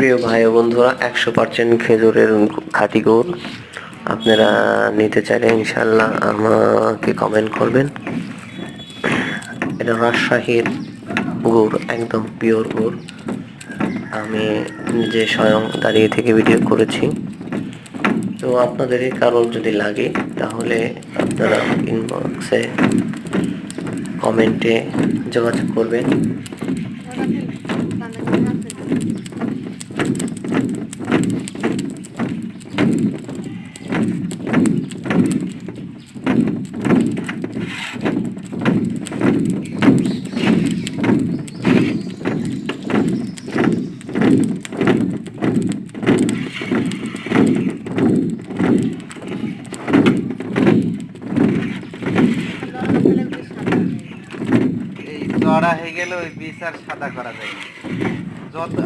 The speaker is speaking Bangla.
প্রিয় ভাই ও বন্ধুরা, 100% খেজুরের খাঁটি গুড় আপনারা নিতে চাইলে ইনশাল্লাহ আমাকে কমেন্ট করবেন। এটা রাজশাহীর গুড়, একদম পিওর গুড়। আমি নিজে স্বয়ং দাঁড়িয়ে থেকে ভিডিও করেছি। তো আপনাদের কারোর যদি লাগে তাহলে আপনারা ইনবক্সে কমেন্টে যোগাযোগ করবেন। এই চড়া হয়ে গেলে ওই বীজ আর সাদা করা যায় না। যত